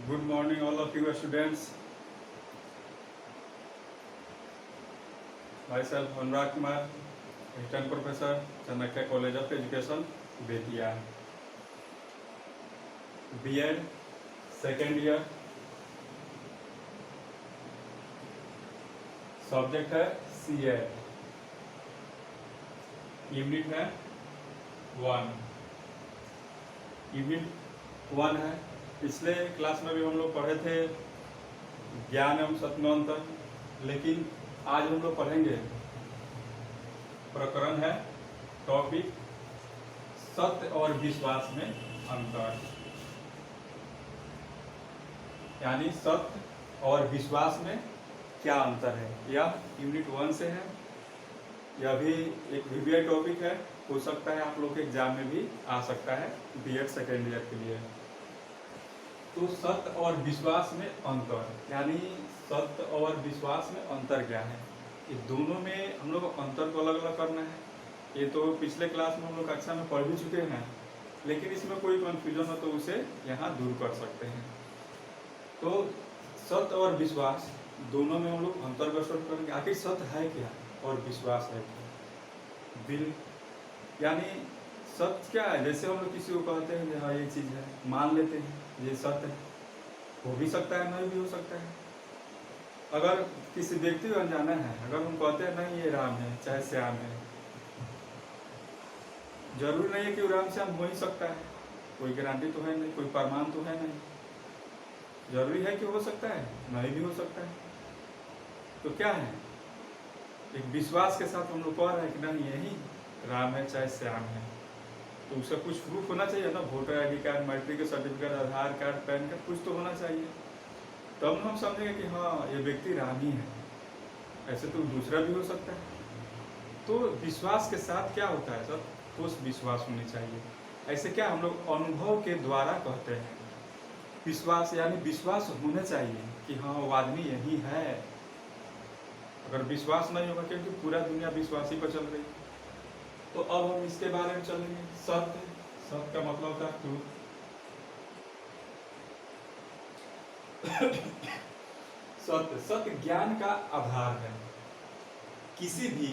Good morning, all of you students. Myself, Anurag Kumar, Assistant Professor, Chanakya College of Education, Betia. B.Ed, second year. Subject है C.Ed. Unit है 1. Unit 1 है. पिछले class में भी हम लोग पढ़े थे ज्ञान एवं सत्य में अंतर, लेकिन आज हम लोग पढ़ेंगे प्रकरण है टॉपिक सत्य और विश्वास में अंतर, यानी सत्य और विश्वास में क्या अंतर है। यह यूनिट 1 से है। यह भी एक VBI टॉपिक है, हो सकता है आप लोग के एग्जाम में भी आ सकता है B.Ed सेकेंड ईयर के लिए। तो सत्य और विश्वास में अंतर, यानी सत्य और विश्वास में अंतर क्या है, ये दोनों में हम लोग अंतर को अलग अलग करना है। ये तो पिछले क्लास में हम लोग कक्षा में पढ़ भी चुके हैं, लेकिन इसमें कोई कन्फ्यूजन हो तो उसे यहाँ दूर कर सकते हैं। तो सत्य और विश्वास दोनों में हम लोग अंतर को स्टडी करेंगे। आखिर सत्य है क्या और विश्वास है क्या। बिल यानी सत्य क्या है, जैसे हम लोग किसी को कहते हैं हाँ ये चीज़ है, मान लेते हैं ये सत्य है, हो भी सकता है नहीं भी हो सकता है। अगर किसी व्यक्ति को अनजाना है, अगर हम कहते हैं नहीं ये राम है चाहे श्याम है, जरूरी नहीं है कि वो राम श्याम हो ही सकता है, कोई गारंटी तो है नहीं, कोई प्रमाण तो है नहीं। जरूरी है कि हो सकता है, नहीं भी हो सकता है। तो क्या है, एक विश्वास के साथ हम लोग कह रहे हैं कि नहीं यही राम है चाहे श्याम है, तो उसका कुछ प्रूफ होना चाहिए ना। वोटर ID कार्ड, मैट्रिक का सर्टिफिकेट, आधार कार्ड, पैन कार्ड, कुछ तो होना चाहिए, तब हम समझेंगे कि हाँ ये व्यक्ति राम ही है। ऐसे तो दूसरा भी हो सकता है। तो विश्वास के साथ क्या होता है सर, ठोस विश्वास होनी चाहिए। ऐसे क्या हम लोग अनुभव के द्वारा कहते हैं विश्वास, यानी विश्वास होना चाहिए कि हाँ वो आदमी यही है। अगर विश्वास नहीं होगा, क्योंकि पूरा दुनिया विश्वास ही पर चल रही है। तो अब हम इसके बारे में चलेंगे। सत्य, सत्य का मतलब होता है ट्रूथ। सत्य, सत्य ज्ञान का आधार है। किसी भी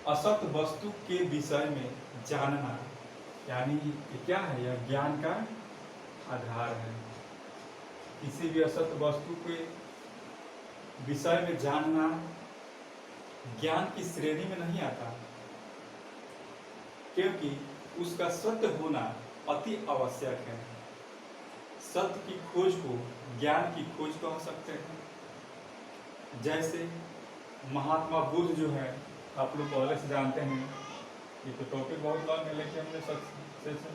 असत्य वस्तु के विषय में जानना, यानी क्या है, यह ज्ञान का आधार है। किसी भी असत्य वस्तु के विषय में जानना ज्ञान की श्रेणी में नहीं आता, क्योंकि उसका सत्य होना अति आवश्यक है। सत्य की खोज को ज्ञान की खोज कह सकते हैं। जैसे महात्मा बुद्ध जो है, आप लोग पहले से जानते हैं, ये तो टॉपिक बहुत लॉन्ग है लेकिन हमने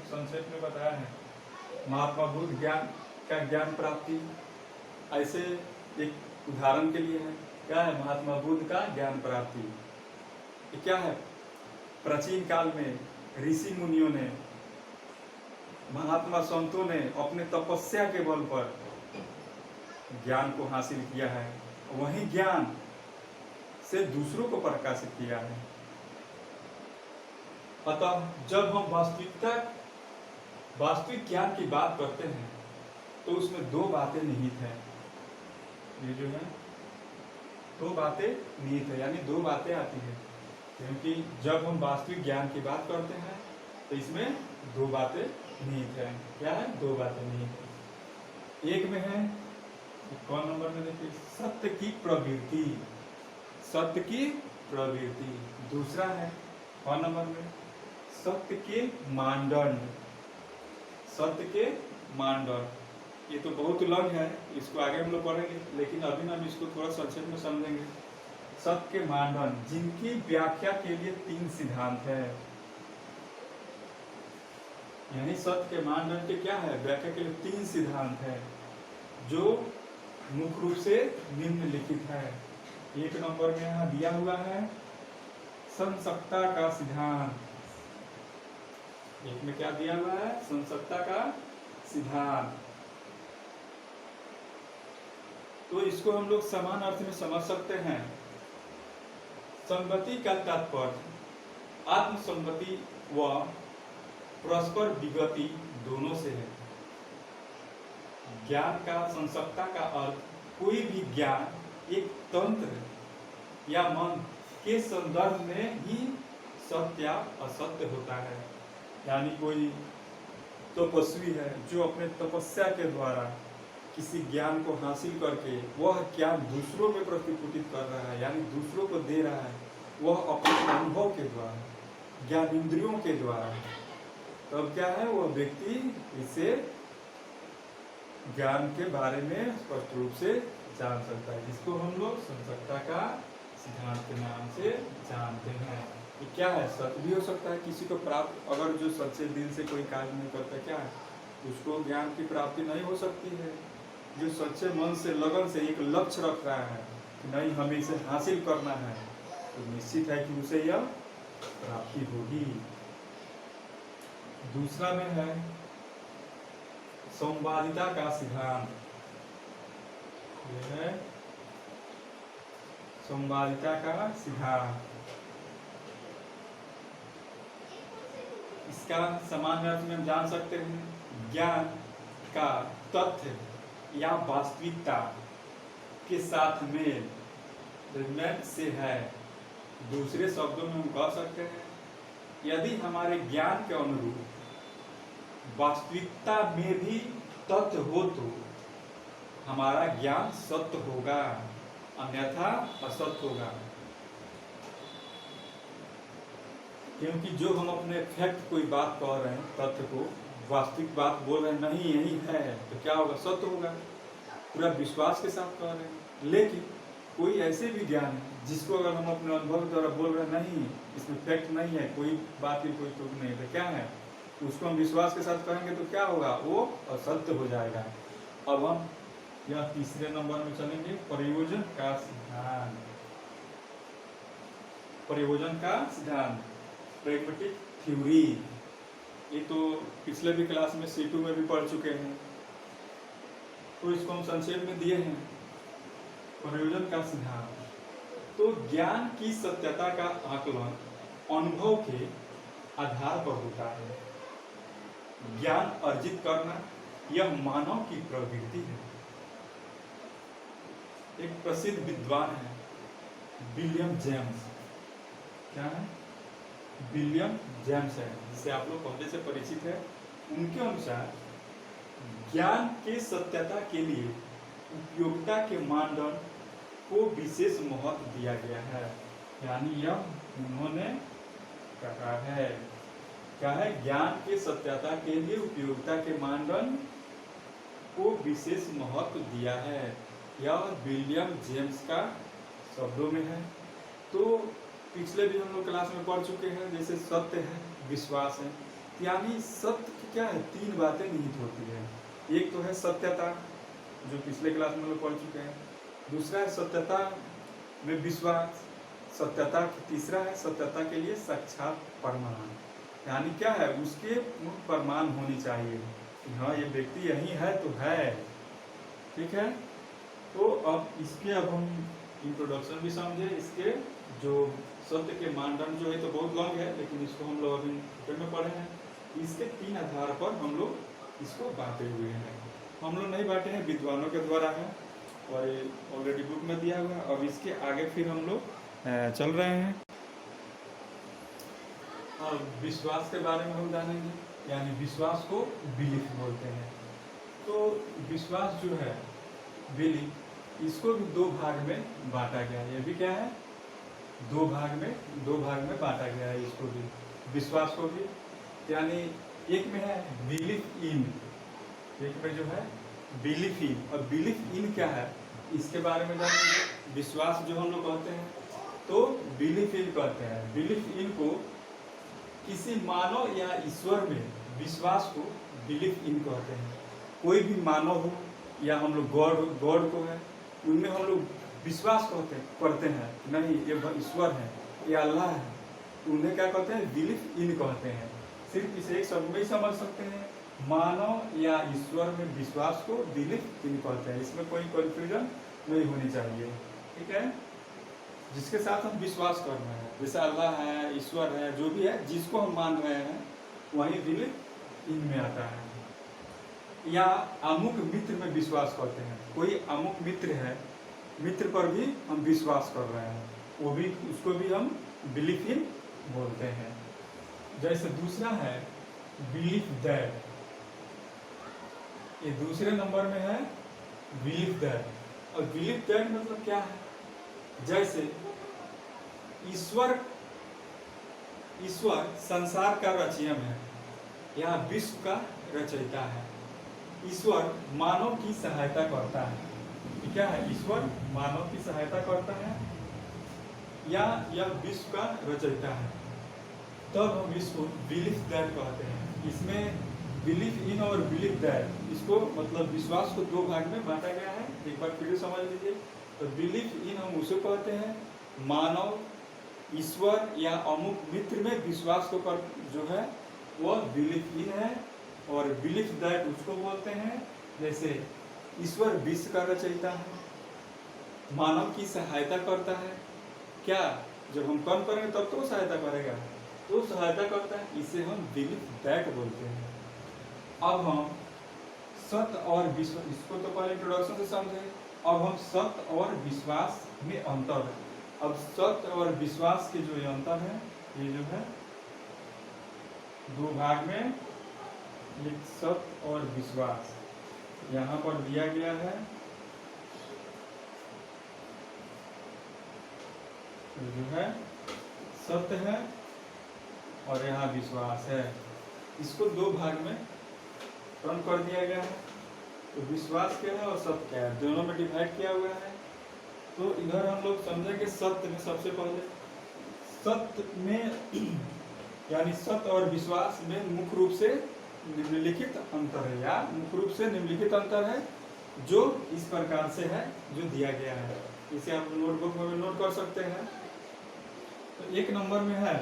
संक्षेप में बताया है। महात्मा बुद्ध ज्ञान प्राप्ति, ऐसे एक उदाहरण के लिए है। क्या है महात्मा बुद्ध का ज्ञान प्राप्ति, ये क्या है, प्राचीन काल में ऋषि मुनियों ने, महात्मा संतों ने अपने तपस्या के बल पर ज्ञान को हासिल किया है, वही ज्ञान से दूसरों को प्रकाशित किया है। अतः जब हम वास्तविक ज्ञान की बात करते हैं तो उसमें दो बातें निहित हैं। ये जो है दो बातें निहित है, यानी दो बातें आती है, क्योंकि जब हम वास्तविक ज्ञान की बात करते हैं तो इसमें दो बातें निहित है। क्या है, दो बातें निहित है। एक में है, कौन नंबर में देखिए, सत्य की प्रवृत्ति, सत्य की प्रवृत्ति। दूसरा है कौन नंबर में, सत्य के मानदंड, सत्य के मानदंड। ये तो बहुत लंग है, इसको आगे हम लोग पढ़ेंगे, लेकिन अभी हम इसको थोड़ा संक्षेप में समझेंगे। सत्य के मानदंड, जिनकी व्याख्या के लिए 3 सिद्धांत है, यानी सत्य के मानदंड के क्या है, व्याख्या के लिए 3 सिद्धांत है, जो मुख्य रूप से निम्नलिखित है। एक नंबर में यहाँ दिया हुआ है संसक्ता का सिद्धांत। एक में क्या दिया हुआ है, संसक्ता का सिद्धांत। तो इसको हम लोग समान अर्थ में समझ सकते हैं। संगति का तात्पर्य आत्मसंगति व परस्पर विगति दोनों से है। ज्ञान का संसक्ता का अर्थ कोई भी ज्ञान एक तंत्र या मन के संदर्भ में ही सत्य या असत्य होता है। यानी कोई तपस्वी है जो अपने तपस्या के द्वारा किसी ज्ञान को हासिल करके वह ज्ञान दूसरों में प्रतिपुटित कर रहा है, यानी दूसरों को दे रहा है, वह अपने अनुभव के द्वारा, ज्ञान इंद्रियों के द्वारा, तब क्या है वह व्यक्ति इसे ज्ञान के बारे में स्पष्ट रूप से जान सकता है, जिसको हम लोग संसक्ता का सिद्धांत के नाम से जानते हैं। ये क्या है? सत्य भी हो सकता है किसी को प्राप्त, अगर जो सच्चे दिल से कोई कार्य नहीं करता, क्या है उसको ज्ञान की प्राप्ति नहीं हो सकती है। जो सच्चे मन से लगन से एक लक्ष्य रख रहा है कि नहीं हमें इसे हासिल करना है, तो निश्चित है कि उसे यह प्राप्ति होगी। दूसरा में है संवादिता का सिद्धांत। यह है संवादिता का सिद्धांत। इसका सामान्य अर्थ में हम जान सकते हैं ज्ञान का तथ्य या वास्तविकता के साथ मेल से है। दूसरे शब्दों में हम कह सकते हैं यदि हमारे ज्ञान के अनुरूप वास्तविकता में भी तथ्य हो तो हमारा ज्ञान सत्य होगा, अन्यथा असत्य होगा। क्योंकि जो हम अपने फैक्ट कोई बात कह रहे हैं, तथ्य को वास्तविक बात बोल रहे हैं, नहीं यही है, तो क्या होगा? सत्य होगा, पूरा विश्वास के साथ कह रहे हैं। लेकिन कोई ऐसे भी ज्ञान है जिसको अगर हम अपने अनुभव द्वारा बोल रहे हैं नहीं इसमें फैक्ट नहीं है, कोई बात की कोई तुक नहीं, तो क्या है उसको हम विश्वास के साथ कहेंगे तो क्या होगा? वो असत्य हो जाएगा। अब हम यह तीसरे नंबर में चलेंगे, प्रयोजन का सिद्धांत। प्रयोजन का सिद्धांत, प्रैग्मेटिक थ्योरी। ये तो पिछले भी क्लास में C2 में भी पढ़ चुके हैं, तो इसको हम संक्षेप में दिए हैं। प्रयोजन का सिद्धांत तो ज्ञान की सत्यता का आकलन अनुभव के आधार पर होता है। ज्ञान अर्जित करना यह मानव की प्रवृत्ति है। एक प्रसिद्ध विद्वान है विलियम जेम्स। क्या है? विलियम जेम्स है, जिससे आप लोग पहले से परिचित है। उनके अनुसार ज्ञान के सत्यता के लिए उपयोगिता के मानदंड को विशेष महत्व दिया गया है। यानी यह उन्होंने कहा है, क्या है? ज्ञान के सत्यता के लिए उपयोगिता के मानदंड को विशेष महत्व दिया है। यह विलियम जेम्स का शब्दों में है। तो पिछले भी हम लोग क्लास में पढ़ चुके हैं, जैसे सत्य है, विश्वास है। यानी सत्य की क्या है? तीन बातें निहित होती है। एक तो है सत्यता, जो पिछले क्लास में लोग पढ़ चुके हैं। दूसरा है सत्यता में विश्वास, सत्यता तीसरा है सत्यता के लिए साक्षात प्रमाण। यानी क्या है? उसके मुख्य प्रमाण होनी चाहिए कि हाँ ये व्यक्ति यही है तो है। ठीक है, तो अब इसके अब हम इंट्रोडक्शन भी समझे। इसके जो सत्य के मानदंड जो है तो बहुत लॉन्ग है, लेकिन इसको हम लोग अभी डिटेल में पढ़े हैं। इसके तीन आधार पर हम लोग इसको बांटे हुए हैं। हम लोग नहीं बांटे हैं, विद्वानों के द्वारा है और ये ऑलरेडी बुक में दिया हुआ है। अब इसके आगे फिर हम लोग चल रहे हैं और विश्वास के बारे में हम जानेंगे। यानी विश्वास को बिलीफ बोलते हैं। तो विश्वास जो है बिलीफ, इसको भी दो भाग में बांटा गया है। ये भी क्या है? दो भाग में बांटा गया है इसको भी, विश्वास को भी। यानी एक में है बिलीफ इन, एक में जो है बिलीफ इन। और बिलीफ इन क्या है इसके बारे में जानेंगे। विश्वास जो हम लोग कहते हैं तो बिलीफ इन कहते हैं। बिलीफ इन को किसी मानव या ईश्वर में विश्वास को बिलीफ इन कहते हैं। कोई भी मानव हो या हम लोग गॉड को है, उनमें हम लोग विश्वास करते हैं, नहीं ये ईश्वर है, ये अल्लाह है, उन्हें क्या कहते हैं? बिलीफ इन कहते हैं। सिर्फ इसे एक शब्द में ही समझ सकते हैं, मानव या ईश्वर में विश्वास को बिलीफ इन कहते हैं। इसमें कोई कन्फ्यूजन नहीं होनी चाहिए। ठीक है, जिसके साथ हम विश्वास कर रहे हैं, जैसे अल्लाह है, ईश्वर है, जो भी है जिसको हम मान रहे हैं वही बिलीफ इन में आता है। या अमुक मित्र में विश्वास करते हैं। कोई अमुक मित्र है, मित्र पर भी हम विश्वास कर रहे हैं, वो भी, उसको भी हम बिलीफ इन बोलते हैं। जैसे दूसरा है बिलीफ दैट, ये दूसरे नंबर में है बिलीफ दैट। और बिलीफ दैट मतलब क्या है? जैसे ईश्वर संसार का रचयिता है या विश्व का रचयिता है। ईश्वर मानव की सहायता करता है। क्या है? ईश्वर मानव की सहायता करता है या यह विश्व का रचयिता है, तब हम इसको बिलीफ दैट कहते हैं। इसमें बिलीफ इन और बिलीफ दैट, इसको मतलब विश्वास को दो भाग में बांटा गया है, एक बार फिर समझ लीजिए। तो बिलीफ इन हम उसे कहते हैं मानव ईश्वर या अमुक मित्र में विश्वास को कर जो है वह बिलीफ इन है। और बिलीफ दैट उसको बोलते हैं जैसे ईश्वर विश्व का रचयिता है, मानव की सहायता करता है। क्या? जब हम कर्म करेंगे तब तो सहायता करेगा, तो सहायता करता है, इसे हम बिलीफ दैट बोलते हैं। अब हम सत्य और विश्वास, इसको तो पहले इंट्रोडक्शन से समझे। अब हम सत्य और विश्वास में अंतर है। अब सत्य और विश्वास के जो ये अंतर है, ये जो है दो भाग में, एक सत्य और विश्वास यहाँ पर दिया गया है। जो है सत्य है और यहाँ विश्वास है। इसको दो भाग में टर्न कर दिया गया है। तो विश्वास क्या है और सत्य क्या है, दोनों में डिवाइड किया हुआ है। तो इधर हम लोग समझेंगे सत्य में। सबसे पहले सत्य में यानी सत्य और विश्वास में मुख्य रूप से निम्नलिखित अंतर है, या मुख्य रूप से निम्नलिखित अंतर है जो इस प्रकार से है, जो दिया गया है। इसे आप नोटबुक में नोट कर सकते हैं। तो एक नंबर में है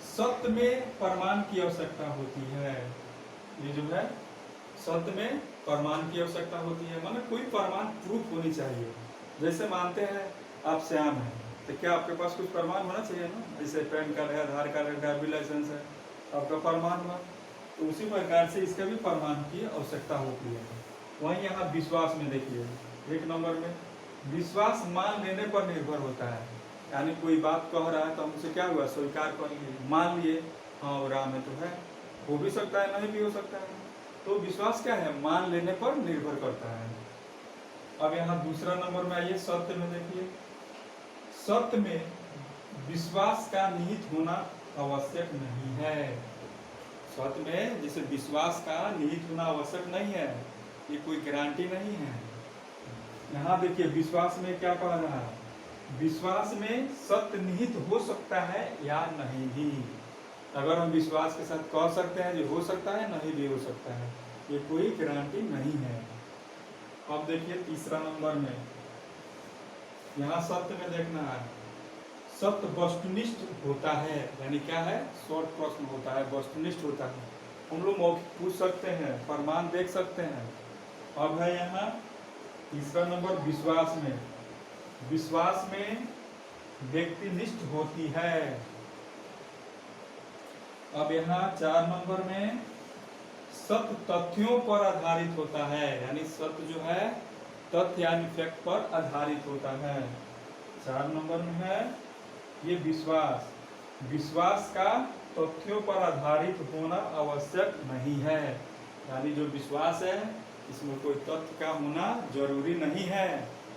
सत्य में प्रमाण की आवश्यकता होती है। ये जो है सत्य में प्रमाण की आवश्यकता होती है, माने कोई प्रमाण प्रूफ होनी चाहिए। जैसे मानते हैं आप श्याम हैं, तो क्या आपके पास कुछ प्रमाण होना चाहिए ना? जैसे पैन कार्ड है, आधार कार्ड है, ड्राइविंग लाइसेंस है, आपका प्रमाण हुआ। तो उसी प्रकार से इसका भी प्रमाण की आवश्यकता होती है। वहीं यहाँ विश्वास में देखिए, एक नंबर में विश्वास मान लेने पर निर्भर होता है। यानी कोई बात कह रहा है तो हम उसे क्या हुआ, स्वीकार कर लिए, मान लिए, हाँ वो राम है तो है, हो भी सकता है नहीं भी हो सकता है। तो विश्वास क्या है? मान लेने पर निर्भर करता है। अब यहाँ दूसरा नंबर में आइए, सत्य में देखिए। सत्य में विश्वास का निहित होना आवश्यक नहीं है। सत्य में जैसे विश्वास का निहित होना आवश्यक नहीं है, ये कोई गारंटी नहीं है। यहाँ देखिए विश्वास में क्या कह रहा है, विश्वास में सत्य निहित हो सकता है या नहीं भी। अगर हम विश्वास के साथ कह सकते हैं जो हो सकता है, नहीं भी हो सकता है, ये कोई गारंटी नहीं है। अब देखिए तीसरा नंबर में, यहाँ सत्य में देखना है सत्य वस्तुनिष्ठ होता है। यानी क्या है? शॉर्ट प्रश्न होता है, वस्तुनिष्ठ होता है। हम लोग मौखिक पूछ सकते हैं, प्रमाण देख सकते हैं। अब है यहाँ तीसरा नंबर विश्वास में, विश्वास में व्यक्तिनिष्ठ होती है। अब यहाँ 4 नंबर में सत्य तथ्यों पर आधारित होता है। यानी सत्य जो है तथ्य यानी फैक्ट पर आधारित होता है। 4 नंबर में है ये विश्वास, विश्वास का तथ्यों पर आधारित होना आवश्यक नहीं है। यानी जो विश्वास है इसमें कोई तथ्य का होना जरूरी नहीं है,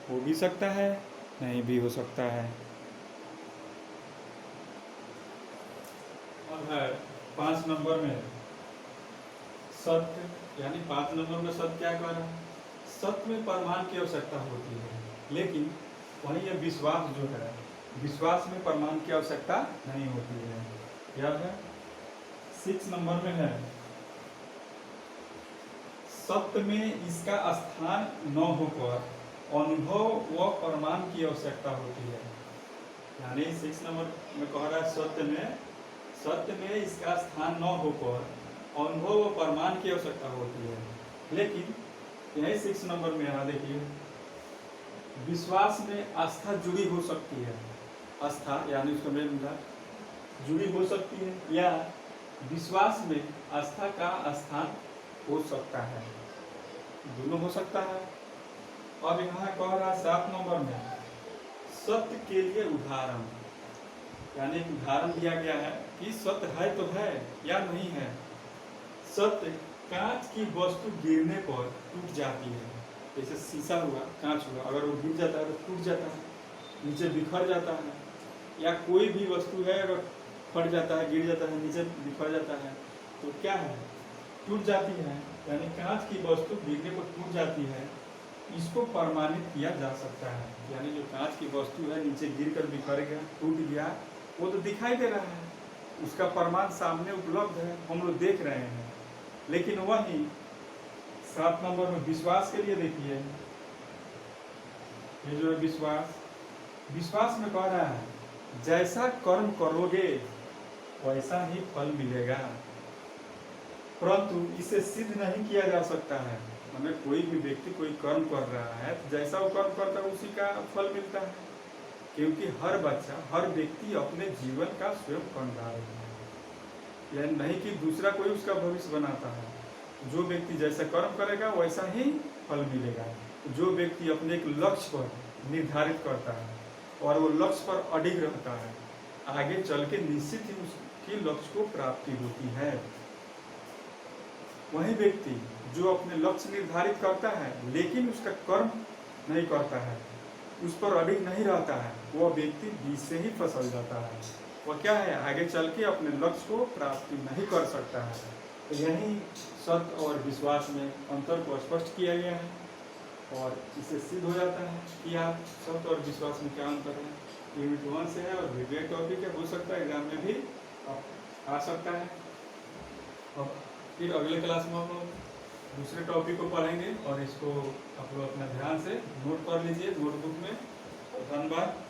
हो भी सकता है नहीं भी हो सकता है। अब है 5 नंबर में सत्य, यानी 5 नंबर में सत्य क्या कह रहा है? सत्य में प्रमाण की आवश्यकता होती है, लेकिन वहीं यह विश्वास जो है, विश्वास में प्रमाण की आवश्यकता नहीं होती है। याद है? 6 नंबर में है सत्य में इसका स्थान न होकर अनुभव व प्रमाण की आवश्यकता होती है। यानी 6 नंबर में कह रहा है सत्य में इसका स्थान न होकर अनुभव व प्रमाण की आवश्यकता होती है। लेकिन यही 6 नंबर में यहाँ देखिए विश्वास में आस्था जुड़ी हो सकती है। आस्था यानी उसका मेल मिला जुड़ी हो सकती है, या विश्वास में आस्था का स्थान हो सकता है। दोनों हो सकता है। अब यहाँ कह रहा है 7 नंबर में सत्य के लिए उदाहरण, यानी एक उदाहरण दिया गया है कि सत्य है तो है या नहीं है। सत्य, कांच की वस्तु गिरने पर टूट जाती है, जैसे शीशा हुआ, कांच हुआ, अगर वो गिर जाता है तो टूट जाता है, नीचे बिखर जाता है। या कोई भी वस्तु है अगर फट जाता है, गिर जाता है, नीचे बिखर जाता है तो क्या है, टूट जाती है। यानी कांच की वस्तु गिरने पर टूट जाती है, इसको प्रमाणित किया जा सकता है। यानी जो कांच की वस्तु है नीचे गिर कर बिखर गया, टूट गया, वो तो दिखाई दे रहा है, उसका प्रमाण सामने उपलब्ध है, हम लोग देख रहे हैं। लेकिन वही 7 नंबर में विश्वास के लिए देखिए, ये जो है विश्वास, विश्वास में कह रहा है जैसा कर्म करोगे वैसा ही फल मिलेगा, परंतु इसे सिद्ध नहीं किया जा सकता है। हमें कोई भी व्यक्ति कोई कर्म कर रहा है तो जैसा वो कर्म करता है उसी का फल मिलता है, क्योंकि हर बच्चा, हर व्यक्ति अपने जीवन का स्वयं कर्णधारक है। यह नहीं कि दूसरा कोई उसका भविष्य बनाता है। जो व्यक्ति जैसा कर्म करेगा वैसा ही फल मिलेगा। जो व्यक्ति अपने एक लक्ष्य पर निर्धारित करता है और वो लक्ष्य पर अडिग रहता है, आगे चल के निश्चित ही उसकी लक्ष्य को प्राप्ति होती है। वही व्यक्ति जो अपने लक्ष्य निर्धारित करता है लेकिन उसका कर्म नहीं करता है, उस पर अडिग नहीं रहता है, वह व्यक्ति बीच से ही फसल जाता है। वह क्या है, आगे चल के अपने लक्ष्य को प्राप्ति नहीं कर सकता है। तो यही सत्य और विश्वास में अंतर को स्पष्ट किया गया है और इससे सिद्ध हो जाता है कि आप सत्य और विश्वास में क्या अंतर है। यूनिट 1 से है और विवेक टॉपिक है, हो सकता है एग्जाम में भी आ सकता है। और फिर अगले क्लास में हम लोग दूसरे टॉपिक को पढ़ेंगे और इसको आप लोग अपना ध्यान से नोट कर लीजिए नोटबुक में। धन्यवाद।